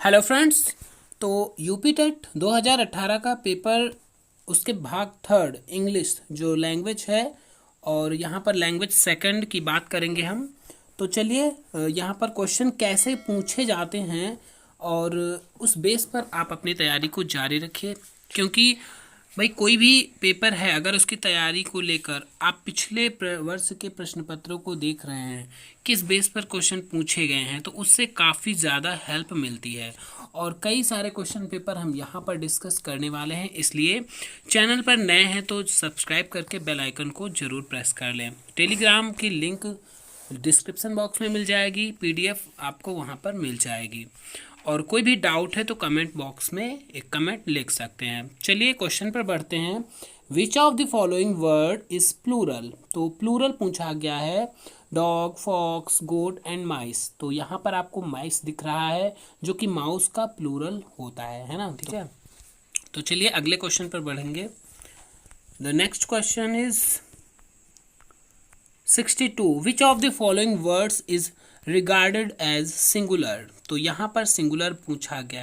Hello friends. तो UP TET 2018 का paper उसके भाग थर्ड इंग्लिश जो लैंग्वेज है और यहाँ पर लैंग्वेज सेकंड की बात करेंगे हम। तो चलिए यहाँ पर क्वेश्चन कैसे पूछे जाते हैं और उस बेस पर आप अपनी तैयारी को जारी रखिए, क्योंकि भाई कोई भी पेपर है अगर उसकी तैयारी को लेकर आप पिछले वर्ष के प्रश्न पत्रों को देख रहे हैं, किस बेस पर क्वेश्चन पूछे गए हैं, तो उससे काफ़ी ज़्यादा हेल्प मिलती है। और कई सारे क्वेश्चन पेपर हम यहाँ पर डिस्कस करने वाले हैं, इसलिए चैनल पर नए हैं तो सब्सक्राइब करके बेल आइकन को ज़रूर प्रेस कर लें। टेलीग्राम की लिंक डिस्क्रिप्शन बॉक्स में मिल जाएगी, पीडीएफ आपको वहाँ पर मिल जाएगी। और कोई भी डाउट है तो कमेंट बॉक्स में एक कमेंट लिख सकते हैं। चलिए क्वेश्चन पर बढ़ते हैं। Which of the following word is plural? तो प्लूरल पूछा गया है dog, fox, goat and mice. तो यहाँ पर आपको माइस दिख रहा है जो कि माउस का प्लूरल होता है ना, ठीक है। तो चलिए अगले क्वेश्चन पर बढ़ेंगे। The next question is 62 which of the following words is regarded as singular? तो यहाँ पर सिंगुलर पूछा गया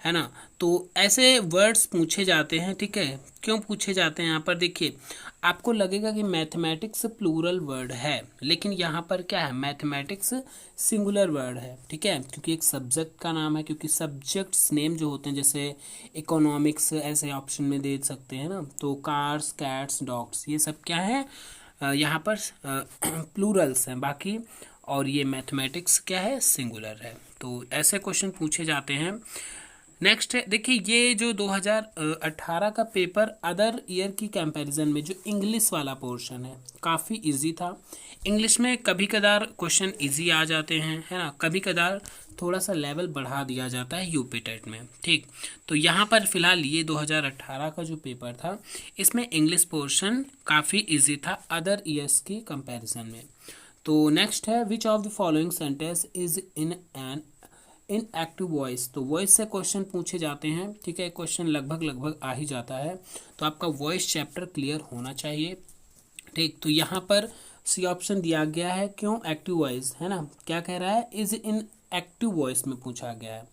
है ना। तो ऐसे वर्ड्स पूछे जाते हैं, ठीक है। क्यों पूछे जाते हैं? यहाँ पर देखिए, आपको लगेगा कि मैथमेटिक्स प्लूरल वर्ड है, लेकिन यहाँ पर क्या है, मैथमेटिक्स सिंगुलर वर्ड है, ठीक है। क्योंकि एक सब्जेक्ट का नाम है, क्योंकि सब्जेक्ट्स नेम जो होते हैं जैसे इकोनॉमिक्स ऐसे ऑप्शन में दे सकते हैं ना। तो कार्स, कैट्स, डॉग्स ये सब क्या है, यहाँ पर प्लूरल्स हैं बाकी। और ये मैथमेटिक्स क्या है, सिंगुलर है। तो ऐसे क्वेश्चन पूछे जाते हैं। नेक्स्ट है, देखिए ये जो 2018 का पेपर अदर ईयर की कंपैरिजन में जो इंग्लिश वाला पोर्शन है काफ़ी इजी था। इंग्लिश में कभी कदार क्वेश्चन इजी आ जाते हैं, है ना, कभी कदार थोड़ा सा लेवल बढ़ा दिया जाता है यूपी टेट में, ठीक। तो यहाँ पर फिलहाल ये 2018 का जो पेपर था इसमें इंग्लिश पोर्शन काफ़ी इजी था अदर ईयर्स की कंपैरिजन में। तो नेक्स्ट है which of the following sentence is in an in active voice? तो वॉइस से क्वेश्चन पूछे जाते हैं, ठीक है। क्वेश्चन लगभग आ ही जाता है, तो आपका वॉइस चैप्टर क्लियर होना चाहिए, ठीक। तो यहाँ पर सी ऑप्शन दिया गया है। क्यों एक्टिव वॉइस, है ना, क्या कह रहा है, इज इन एक्टिव वॉइस में पूछा गया है।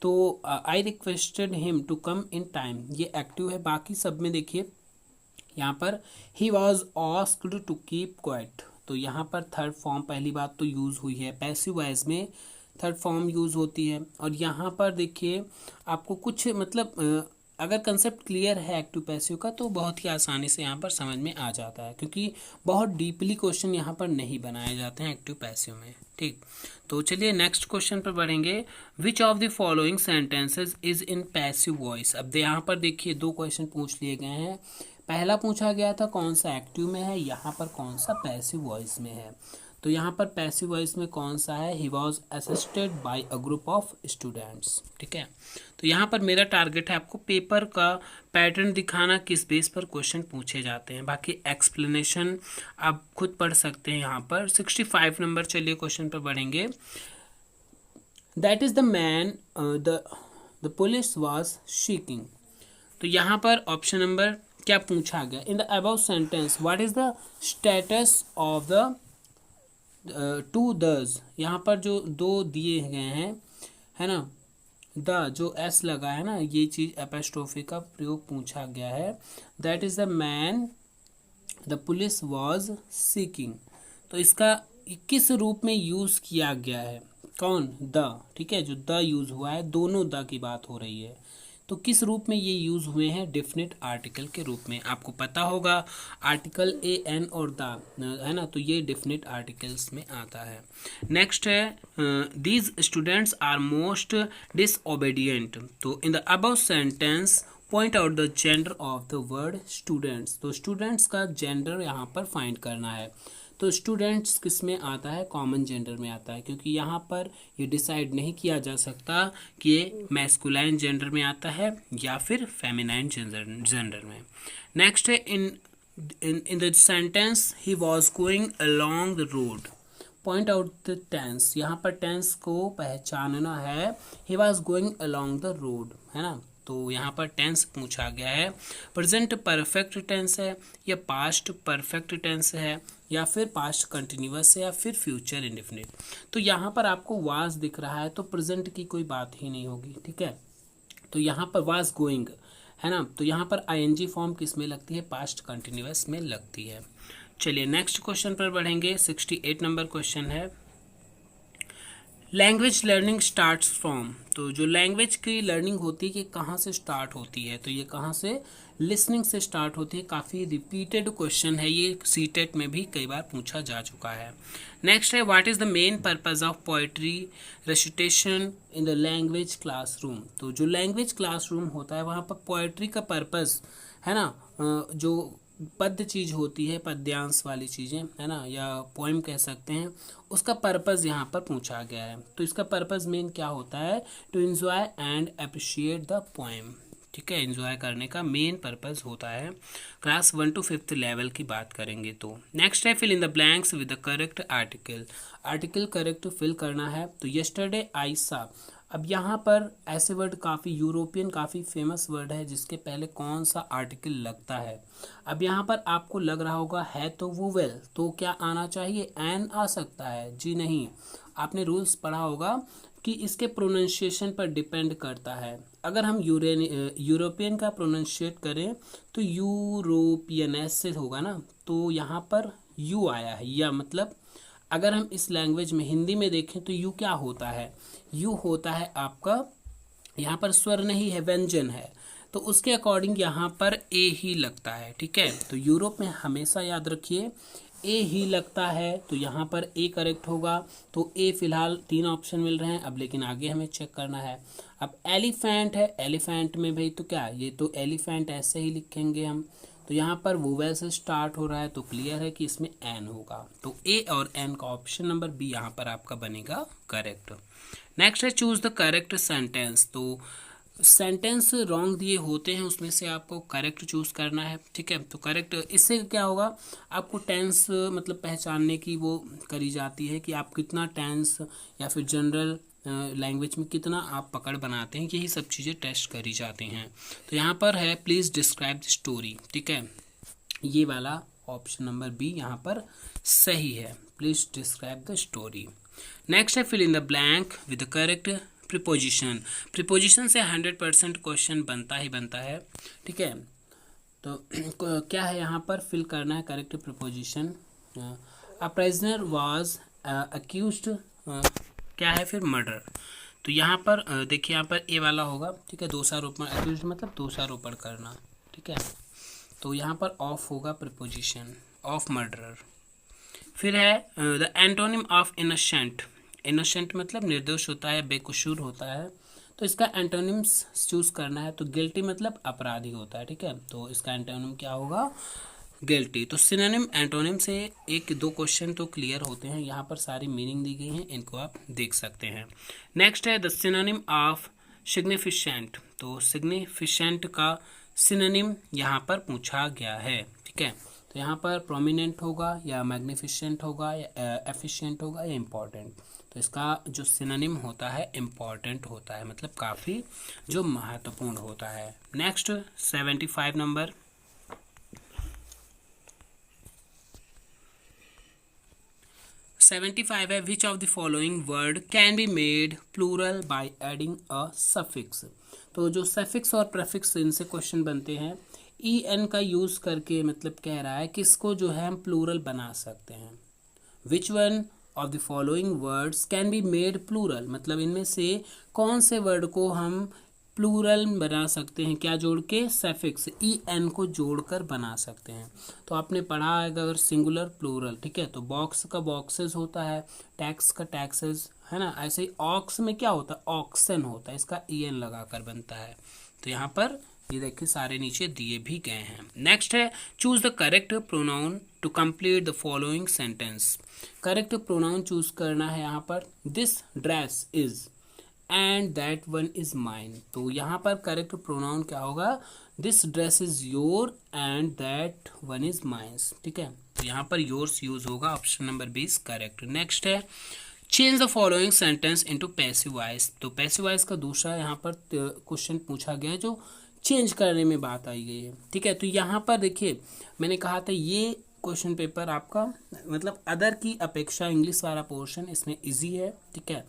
तो I requested him to come in time, ये एक्टिव है। बाकी सब में देखिए यहाँ पर he was asked to keep quiet, तो यहाँ पर थर्ड फॉर्म पहली बात तो यूज़ हुई है। पैसिव वॉइस में थर्ड फॉर्म यूज़ होती है। और यहाँ पर देखिए आपको कुछ मतलब अगर कंसेप्ट क्लियर है एक्टिव पैसिव का तो बहुत ही आसानी से यहाँ पर समझ में आ जाता है, क्योंकि बहुत डीपली क्वेश्चन यहाँ पर नहीं बनाए जाते हैं एक्टिव पैसिव में, ठीक। तो चलिए नेक्स्ट क्वेश्चन पर बढ़ेंगे। विच of the following sentences is in passive voice? अब यहाँ पर देखिए दो क्वेश्चन पूछ लिए गए हैं। पहला पूछा गया था कौन सा एक्टिव में है, यहाँ पर कौन सा पैसिव वॉइस में है। तो यहाँ पर पैसिव वॉइस में कौन सा है, he was assisted by a group of students, ठीक है। तो यहाँ पर मेरा टारगेट है आपको पेपर का पैटर्न दिखाना, किस बेस पर क्वेश्चन पूछे जाते हैं। बाकी एक्सप्लेनेशन आप खुद पढ़ सकते हैं। यहाँ पर 65 नंबर, चलिए क्वेश्चन पर बढ़ेंगे। That is the man the police was seeking. तो यहाँ पर ऑप्शन नंबर क्या पूछा गया, इन the above sentence what is the status of the two दस। यहाँ पर जो दो दिए गए हैं, है ना, द जो एस लगा है ना, ये चीज एपोस्ट्रोफी का प्रयोग पूछा गया है। That is the man the police was seeking. तो इसका किस रूप में यूज किया गया है, कौन, द, ठीक है। जो द यूज हुआ है, दोनों द की बात हो रही है। तो किस रूप में ये यूज़ हुए हैं, डेफिनेट आर्टिकल के रूप में। आपको पता होगा आर्टिकल ए एन और द, है ना, तो ये डेफिनेट आर्टिकल्स में आता है। नेक्स्ट है these students are most disobedient. तो in the above sentence point out the gender of the word students. तो स्टूडेंट्स का जेंडर यहाँ पर फाइंड करना है। तो स्टूडेंट्स किस में आता है, कॉमन जेंडर में आता है, क्योंकि यहाँ पर ये डिसाइड नहीं किया जा सकता कि ये मैस्कुलाइन जेंडर में आता है या फिर फेमिनाइन जेंडर में। नेक्स्ट है in the sentence he was going along the road. Point out the tense, यहाँ पर टेंस को पहचानना है। He was going along the road, है ना। तो यहाँ पर टेंस पूछा गया है। प्रेजेंट परफेक्ट टेंस है या पास्ट परफेक्ट टेंस है, या फिर पास्ट कंटिन्यूअस है या फिर फ्यूचर इंडेफिनिट। तो यहाँ पर आपको वाज दिख रहा है तो प्रेजेंट की कोई बात ही नहीं होगी, ठीक है। तो यहाँ पर वाज गोइंग है ना, तो यहाँ पर आईएनजी फॉर्म किस में लगती है, पास्ट कंटिन्यूअस में लगती है। चलिए नेक्स्ट क्वेश्चन पर बढ़ेंगे। 68 नंबर क्वेश्चन है, लैंग्वेज लर्निंग स्टार्ट्स फ्रॉम। तो जो लैंग्वेज की लर्निंग होती है कि कहाँ से स्टार्ट होती है, तो ये कहाँ से, लिसनिंग से स्टार्ट होती है। काफ़ी रिपीटेड क्वेश्चन है ये, सीटेट में भी कई बार पूछा जा चुका है। नेक्स्ट है, what is the main purpose of poetry recitation in the language classroom. तो जो लैंग्वेज क्लासरूम होता है वहाँ पर पोएट्री का पर्पस है ना, जो पद्य चीज़ होती है, पद्यांश वाली चीज़ें है ना, या पोइम कह सकते हैं, उसका पर्पज़ यहाँ पर पूछा गया है। तो इसका पर्पज़ मेन क्या होता है, to enjoy and appreciate the poem, ठीक है। एंजॉय करने का मेन पर्पज़ होता है। क्लास 1 to 5th लेवल की बात करेंगे तो। नेक्स्ट है, fill in the blanks with the correct article. Article correct fill करना है। तो यस्टरडे आई सा, अब यहाँ पर ऐसे वर्ड काफ़ी यूरोपियन काफ़ी फेमस वर्ड है जिसके पहले कौन सा आर्टिकल लगता है। अब यहाँ पर आपको लग रहा होगा है तो वुवेल, तो क्या आना चाहिए, एन आ सकता है, जी नहीं। आपने रूल्स पढ़ा होगा कि इसके प्रोनाउंसिएशन पर डिपेंड करता है। अगर हम यूरोपियन का प्रोनाउंशिएट करें तो यूरोपियन ऐसे होगा ना, तो यहाँ पर यू आया है, या मतलब अगर हम इस लैंग्वेज में हिंदी में देखें तो यू क्या होता है, यू होता है आपका, यहाँ पर स्वर नहीं है, व्यंजन है, तो उसके अकॉर्डिंग यहाँ पर ए ही लगता है, ठीक है। तो यूरोप में हमेशा याद रखिए ए ही लगता है, तो यहाँ पर ए करेक्ट होगा। तो ए फिलहाल 3 ऑप्शन मिल रहे हैं अब, लेकिन आगे हमें चेक करना है। अब एलिफेंट है, एलिफेंट में भाई तो क्या, ये तो एलिफेंट ऐसे ही लिखेंगे हम। तो यहाँ पर वोवेल से स्टार्ट हो रहा है तो क्लियर है कि इसमें एन होगा। तो ए और एन का ऑप्शन नंबर बी यहाँ पर आपका बनेगा करेक्ट। नेक्स्ट है, चूज द करेक्ट सेंटेंस। तो सेंटेंस रॉन्ग दिए होते हैं उसमें से आपको करेक्ट चूज करना है, ठीक है। तो करेक्ट, इससे क्या होगा, आपको टेंस मतलब पहचानने की वो करी जाती है कि आप कितना टेंस या फिर जनरल लैंग्वेज में कितना आप पकड़ बनाते हैं, यही सब चीज़ें टेस्ट करी जाती हैं। तो यहाँ पर है, प्लीज़ डिस्क्राइब द स्टोरी, ठीक है। ये वाला ऑप्शन नंबर बी यहाँ पर सही है, please describe the story. Next है, fill in the blank with the correct preposition. Preposition से 100% क्वेश्चन बनता ही बनता है, ठीक है। तो क्या है यहाँ पर फिल करना है correct preposition. A prisoner was accused, क्या है फिर, मर्डर। तो यहाँ पर देखिए, यहाँ पर ए वाला होगा, ठीक है। दोषारोपण, अक्यूज्ड मतलब दोषारोपण करना, ठीक है। तो यहाँ पर ऑफ होगा प्रीपोजिशन, ऑफ मर्डरर। फिर है the antonym of innocent. Innocent मतलब निर्दोष होता है, बेकसूर होता है, तो इसका एंटोनिम्स चूज करना है। तो गिल्टी मतलब अपराधी होता है, ठीक है। तो इसका एंटोनिम क्या होगा, गिल्टी। तो सिनोनिम एंटोनिम से 1-2 क्वेश्चन तो क्लियर होते हैं, यहाँ पर सारी मीनिंग दी गई हैं, इनको आप देख सकते हैं। नेक्स्ट है द सिनोनिम ऑफ सिग्निफिकेंट। तो सिग्निफिकेंट का सिनोनिम यहाँ पर पूछा गया है, ठीक है। तो यहाँ पर प्रोमिनेंट होगा या मैग्निफिसेंट होगा या एफिशिएंट होगा या इम्पॉर्टेंट। तो इसका जो सिनोनिम होता है इम्पॉर्टेंट होता है, मतलब काफ़ी जो महत्वपूर्ण होता है। नेक्स्ट 75 नंबर, 75 है, which of the following word can be made plural by adding a suffix. तो जो सफिक्स और प्रेफिक्स इनसे क्वेश्चन बनते हैं, ई एन का यूज़ करके मतलब कह रहा है किसको जो है हम प्लूरल बना सकते हैं। Which one of the following words can be made plural, मतलब इनमें से कौन से वर्ड को हम प्लूरल बना सकते हैं, क्या जोड़ के, सफिक्स ई एन को जोड़कर बना सकते हैं। तो आपने पढ़ा है अगर सिंगुलर प्लूरल, ठीक है। तो बॉक्स का बॉक्सेस होता है, टैक्स का टैक्सेस, है ना। ऐसे ही ऑक्स में क्या होता है, ऑक्सन होता है, इसका ई एन लगाकर बनता है। तो यहाँ पर ये देखिए सारे नीचे दिए भी गए हैं। नेक्स्ट है, choose the correct pronoun to complete the following sentence. Correct pronoun choose करना है यहाँ पर, this dress is and that one is mine. तो यहाँ पर करेक्ट प्रोनाउन क्या होगा, this dress is your and that one is mines, ठीक है। तो यहाँ पर योर्स यूज होगा, ऑप्शन नंबर 20 करेक्ट। नेक्स्ट है, change the following sentence into passive voice. तो पैसिव वॉइस का दूसरा यहाँ पर क्वेश्चन पूछा गया है जो चेंज करने में बात आई गई है, ठीक है। तो यहाँ पर देखिए मैंने कहा था ये क्वेश्चन पेपर आपका मतलब अदर की अपेक्षा इंग्लिश वाला पोर्शन इसमें इजी है, ठीक है।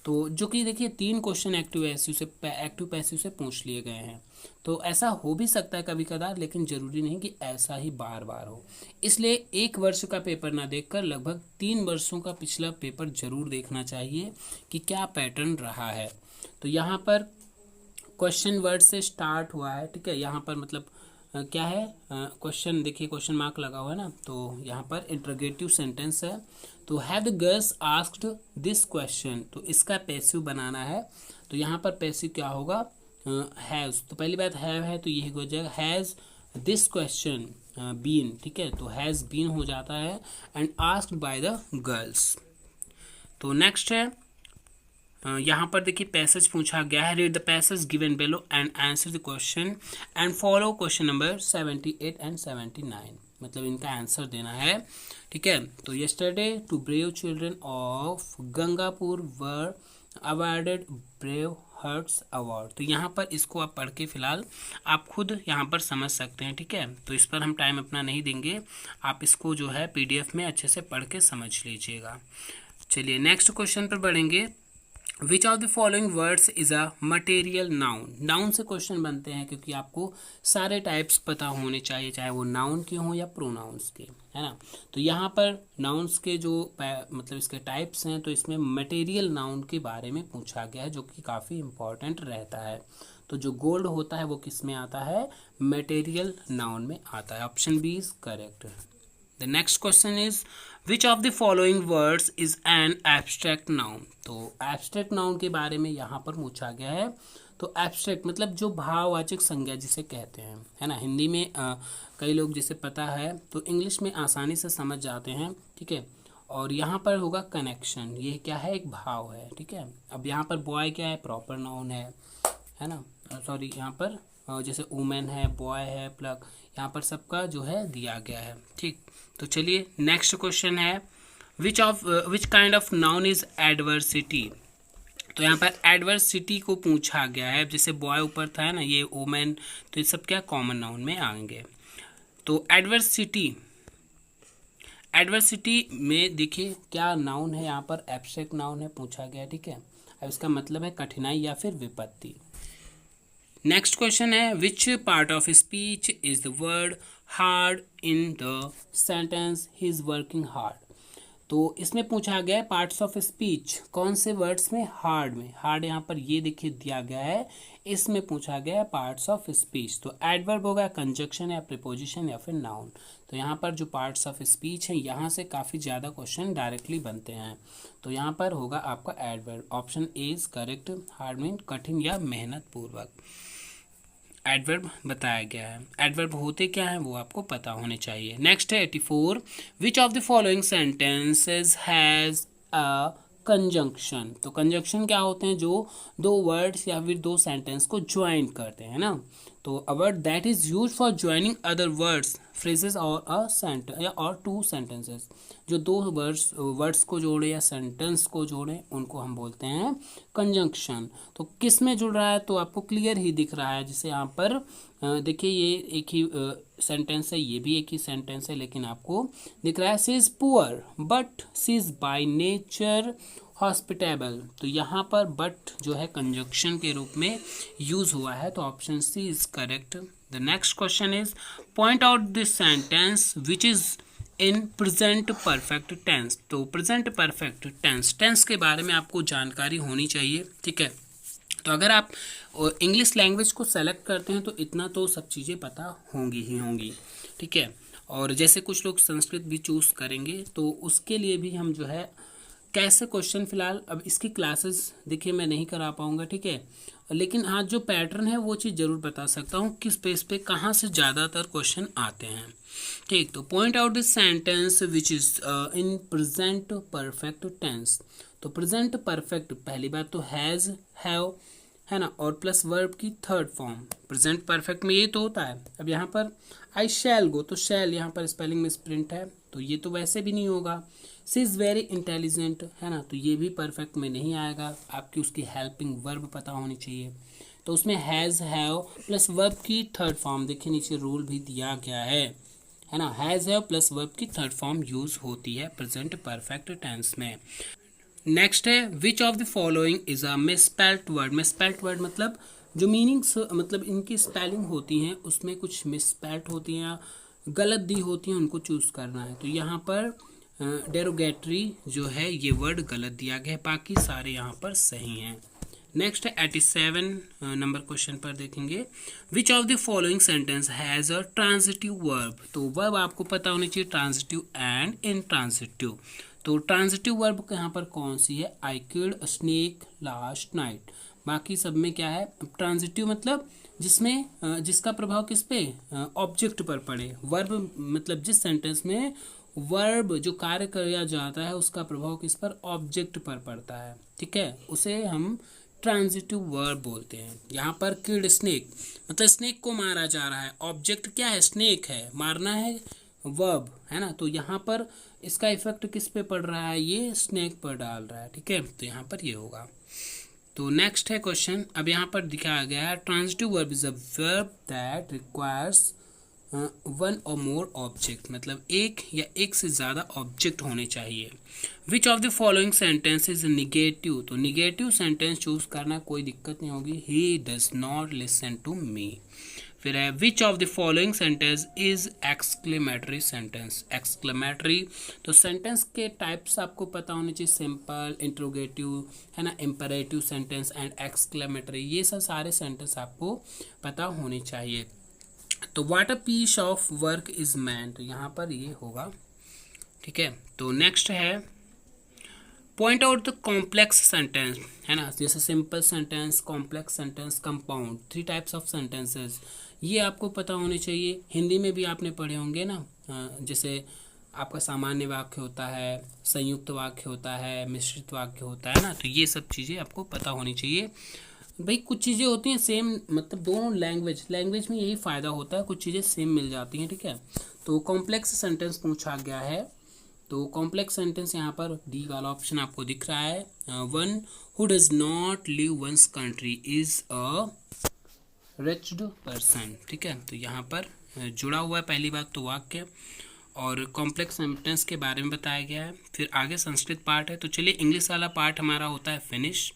तो जो कि देखिए 3 क्वेश्चन एक्टिव पैसिव से पूछ लिए गए हैं। तो ऐसा हो भी सकता है कभी कदार, लेकिन ज़रूरी नहीं कि ऐसा ही बार बार हो। इसलिए 1 वर्ष का पेपर ना देखकर लगभग 3 वर्षों का पिछला पेपर जरूर देखना चाहिए कि क्या पैटर्न रहा है। तो यहाँ पर क्वेश्चन वर्ड से स्टार्ट हुआ है, ठीक है। यहाँ पर मतलब क्या है, क्वेश्चन देखिए, क्वेश्चन मार्क लगा हुआ है ना, तो यहाँ पर इंटरोगेटिव सेंटेंस है। तो have the girls asked this question, तो इसका पैसिव बनाना है। तो यहाँ पर पैसिव क्या होगा, हैज़। तो पहली बात हैव है तो यही हो जाएगा, हैज़ दिस क्वेश्चन बीन, ठीक है। तो हैज़ बीन हो जाता है and asked by the girls. तो नेक्स्ट है यहाँ पर देखिए पैसेज पूछा गया है, read the passage given below and answer the question and follow question number 78 and 79, मतलब इनका आंसर देना है, ठीक है। तो yesterday 2 brave children of Gangapur were awarded brave hearts award. तो यहाँ पर इसको आप पढ़ के फिलहाल आप खुद यहाँ पर समझ सकते हैं, ठीक है। तो इस पर हम टाइम अपना नहीं देंगे, आप इसको जो है PDF में अच्छे से पढ़ के समझ लीजिएगा। चलिए नेक्स्ट क्वेश्चन पर बढ़ेंगे। विच of the following words is a material noun. Noun से क्वेश्चन बनते हैं क्योंकि आपको सारे टाइप्स पता होने चाहिए, चाहे वो नाउन के हों या प्रोनाउंस के, है ना। तो यहाँ पर नाउन्स के जो मतलब इसके टाइप्स हैं, तो इसमें मटेरियल नाउन के बारे में पूछा गया है, जो कि काफ़ी इंपॉर्टेंट रहता है। तो जो गोल्ड होता है वो किस में आता है, मटेरियल नाउन में आता है। Option B is correct. The next question is which of the following words is an abstract noun। तो abstract noun के बारे में यहाँ पर पूछा गया है। तो abstract मतलब जो भाववाचक संज्ञा जिसे कहते हैं, है ना। हिंदी में कई लोग जिसे पता है तो इंग्लिश में आसानी से समझ जाते हैं, ठीक है। और यहाँ पर होगा कनेक्शन, ये क्या है, एक भाव है, ठीक है। अब यहाँ पर बॉय क्या है, प्रॉपर नाउन है ना। सॉरी, यहाँ पर जैसे वुमेन है, बॉय है, प्लग, यहाँ पर सबका जो है दिया गया है, ठीक। तो चलिए नेक्स्ट क्वेश्चन है which kind of noun is adversity. तो यहाँ पर एडवर्सिटी को पूछा गया है। जैसे बॉय ऊपर था ना, ये वुमेन, तो ये सब क्या कॉमन नाउन में आएंगे। तो एडवर्सिटी में देखिए क्या नाउन है, यहाँ पर एब्स्ट्रैक्ट नाउन है, पूछा गया है, ठीक है। अब इसका मतलब है कठिनाई या फिर विपत्ति। नेक्स्ट क्वेश्चन है which part of speech is the word hard in the sentence he is working hard. तो इसमें पूछा गया है पार्ट्स ऑफ स्पीच, कौन से वर्ड्स में, हार्ड में। हार्ड यहाँ पर ये देखिए दिया गया है, इसमें पूछा गया है पार्ट्स ऑफ स्पीच। तो एडवर्ब होगा, कंजक्शन या प्रीपोजिशन या फिर नाउन। तो यहाँ पर जो पार्ट्स ऑफ स्पीच हैं, यहाँ से काफ़ी ज़्यादा क्वेश्चन डायरेक्टली बनते हैं। तो यहाँ पर होगा आपका adverb. Option A is correct. Hard mean कठिन या मेहनत पूर्वक। एडवर्ब बताया गया है। एडवर्ब होते क्या हैं वो आपको पता होने चाहिए। नेक्स्ट है 84 विच of the following sentences has a conjunction. तो कंजंक्शन क्या होते हैं, जो दो वर्ड्स या फिर दो सेंटेंस को ज्वाइन करते हैं ना। तो a word that is used for joining other words, phrases और अ सेंटेंस या और टू सेंटेंसेस, जो दो वर्ड्स को जोड़े या सेंटेंस को जोड़े उनको हम बोलते हैं कंजंक्शन। तो किस में जुड़ रहा है, तो आपको क्लियर ही दिख रहा है। जैसे यहाँ पर देखिए ये एक ही सेंटेंस है, ये भी एक ही सेंटेंस है, लेकिन आपको दिख रहा है she is poor but she is by nature hospitable. तो यहाँ पर बट जो है कंजंक्शन के रूप में यूज हुआ है। तो option C is correct. The next question is point out this sentence which is in present perfect tense. तो प्रेजेंट परफेक्ट टेंस के बारे में आपको जानकारी होनी चाहिए, ठीक है। तो अगर आप इंग्लिश लैंग्वेज को सेलेक्ट करते हैं तो इतना तो सब चीज़ें पता होंगी ही होंगी, ठीक है। और जैसे कुछ लोग संस्कृत भी चूज़ करेंगे तो उसके लिए भी हम जो है कैसे क्वेश्चन, फिलहाल अब इसकी क्लासेस देखिए मैं नहीं करा पाऊँगा, ठीक है। लेकिन हाँ जो पैटर्न है वो चीज़ ज़रूर बता सकता हूँ किस बेस पे कहाँ से ज़्यादातर क्वेश्चन आते हैं, ठीक। तो point out this sentence which is in present perfect tense. तो प्रेजेंट परफेक्ट पहली बात तो हैज़, हैव, है ना, और प्लस वर्ब की थर्ड फॉर्म। प्रेजेंट परफेक्ट में ये तो होता है। अब यहाँ पर आई शैल गो, तो शैल यहाँ पर स्पेलिंग में स्प्रिंट है, तो ये तो वैसे भी नहीं होगा। सी इज़ वेरी इंटेलिजेंट, है ना, तो ये भी परफेक्ट में नहीं आएगा। आपकी उसकी हेल्पिंग वर्ब पता होनी चाहिए। तो उसमें हैज़, हैव प्लस वर्ब की थर्ड फॉर्म, देखिए नीचे रूल भी दिया गया है है ना, हैज़ हैव प्लस वर्ब की थर्ड फॉर्म यूज होती है प्रेजेंट परफेक्ट टेंस में। नेक्स्ट है which of the following is a misspelled word. Misspelled word मतलब जो मीनिंग्स मतलब इनकी स्पेलिंग होती हैं उसमें कुछ मिसस्पेल्ड होती हैं या गलत दी होती हैं, उनको चूज करना है। तो यहाँ पर डेरोगेटरी जो है ये वर्ड गलत दिया गया है, बाकी सारे यहाँ पर सही हैं। नेक्स्ट है 87 नंबर क्वेश्चन पर देखेंगे विच of the following sentence has a transitive verb. तो वर्ब आपको पता होनी चाहिए ट्रांजिटिव एंड इनट्रांजिटिव। तो ट्रांजिटिव वर्ब यहाँ पर कौन सी है, I killed a snake last night. बाकी सब में क्या है ट्रांजिटिव मतलब जिसमें जिसका प्रभाव किस पे, ऑब्जेक्ट पर पड़े। वर्ब मतलब जिस सेंटेंस में वर्ब जो कार्य किया जाता है उसका प्रभाव किस पर, ऑब्जेक्ट पर पड़ता है, ठीक है, उसे हम ट्रांजिटिव वर्ब बोलते हैं। यहाँ पर किल्ड स्नेक मतलब स्नेक को मारा जा रहा है, ऑब्जेक्ट क्या है, स्नेक है, मारना है वर्ब, है ना। तो यहाँ पर इसका इफेक्ट किस पे पड़ रहा है, ये स्नेक पर डाल रहा है, ठीक है, तो यहाँ पर ये होगा। तो नेक्स्ट है क्वेश्चन, अब यहाँ पर दिखाया गया है transitive verb is a verb that requires one और मोर ऑब्जेक्ट, मतलब एक या एक से ज़्यादा ऑब्जेक्ट होने चाहिए। Which of the following sentence is negative. तो निगेटिव सेंटेंस चूज करना कोई दिक्कत नहीं होगी, he does not listen to me. फिर है which of the following sentence is exclamatory sentence. Exclamatory तो सेंटेंस के टाइप्स आपको पता होने चाहिए, सिंपल, इंट्रोगेटिव, है ना, इंपेरेटिव सेंटेंस एंड एक्सक्लेमेटरी, ये सब सारे सेंटेंस आपको पता होने चाहिए। तो what a piece of work is man, तो यहाँ पर ये होगा, ठीक है। तो नेक्स्ट है point out the complex sentence, है ना, जैसे simple sentence, complex sentence, compound, 3 types of sentences, ये आपको पता होने चाहिए। हिंदी में भी आपने पढ़े होंगे ना, जैसे आपका सामान्य वाक्य होता है, संयुक्त वाक्य होता है, मिश्रित वाक्य होता है ना, तो ये सब चीज़ें आपको पता होनी चाहिए। भाई कुछ चीज़ें होती हैं सेम, मतलब दोनों लैंग्वेज में यही फ़ायदा होता है, कुछ चीज़ें सेम मिल जाती हैं, ठीक है। तो कॉम्प्लेक्स सेंटेंस पूछा गया है, तो कॉम्प्लेक्स सेंटेंस यहाँ पर डी वाला ऑप्शन आपको दिख रहा है, one who does not live one's country is a riched person, ठीक है। तो यहाँ पर जुड़ा हुआ है पहली बात तो वाक्य, और कॉम्प्लेक्स सेंटेंस के बारे में बताया गया है। फिर आगे संस्कृत पार्ट है, तो चलिए इंग्लिश वाला पार्ट हमारा होता है फिनिश।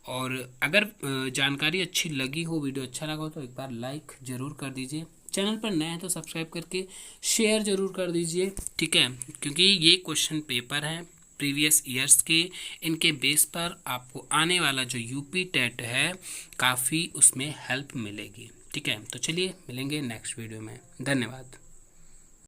और अगर जानकारी अच्छी लगी हो, वीडियो अच्छा लगा हो, तो एक बार लाइक ज़रूर कर दीजिए, चैनल पर नए हैं तो सब्सक्राइब करके शेयर ज़रूर कर दीजिए, ठीक है, क्योंकि ये क्वेश्चन पेपर है प्रीवियस ईयर्स के, इनके बेस पर आपको आने वाला जो यूपी टेट है काफ़ी उसमें हेल्प मिलेगी, ठीक है। तो चलिए मिलेंगे नेक्स्ट वीडियो में, धन्यवाद।